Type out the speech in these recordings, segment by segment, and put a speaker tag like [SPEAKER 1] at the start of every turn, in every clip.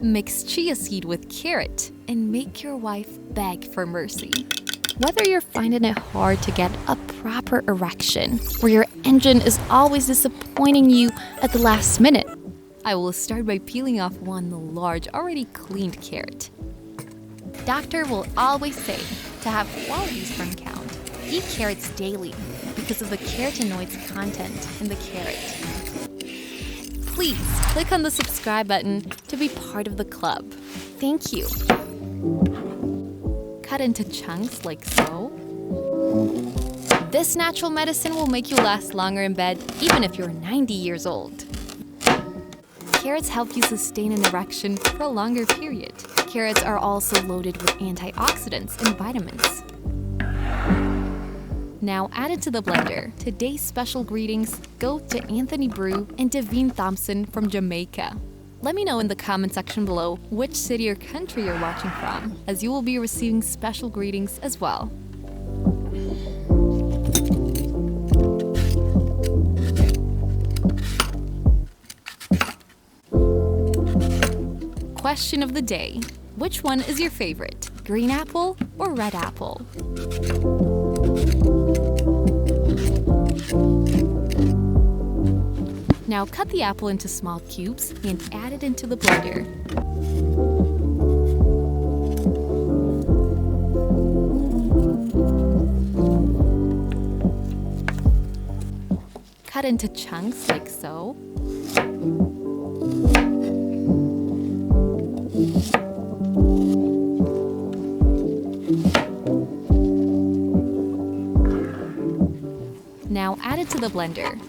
[SPEAKER 1] Mix chia seed with carrot and make your wife beg for mercy. Whether you're finding it hard to get a proper erection, or your engine is always disappointing you at the last minute, I will start by peeling off one large, already cleaned carrot. Doctor will always say to have quality sperm count, eat carrots daily because of the carotenoids content in the carrot. Please click on the subscribe button to be part of the club. Thank you. Cut into chunks like so. This natural medicine will make you last longer in bed even if you're 90 years old. Carrots help you sustain an erection for a longer period. Carrots are also loaded with antioxidants and vitamins. Now add it to the blender. Today's special greetings go to Anthony Brew and Devine Thompson from Jamaica. Let me know in the comment section below which city or country you're watching from, as you will be receiving special greetings as well. Question of the day. Which one is your favorite? Green apple or red apple? Now cut the apple into small cubes and add it into the blender. Cut into chunks like so. Now add it to the blender.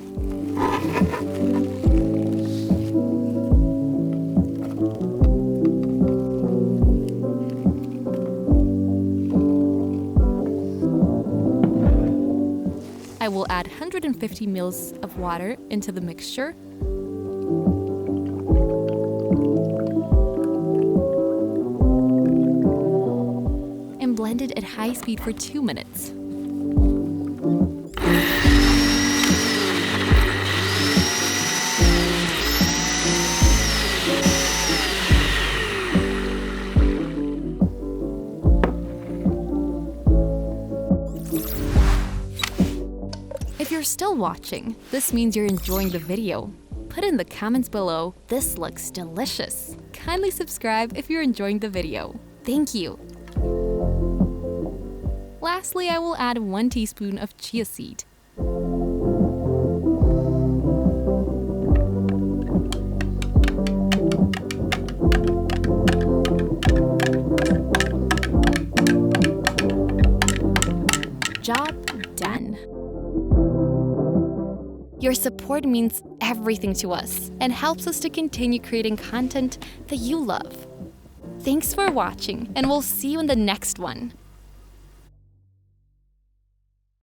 [SPEAKER 1] I will add 150 ml of water into the mixture. And blend it at high speed for 2 minutes. If you're still watching, this means you're enjoying the video. Put in the comments below, this looks delicious. Kindly subscribe if you're enjoying the video. Thank you. Lastly, I will add 1 teaspoon of chia seed. Job done. Your support means everything to us and helps us to continue creating content that you love. Thanks for watching, and we'll see you in the next one.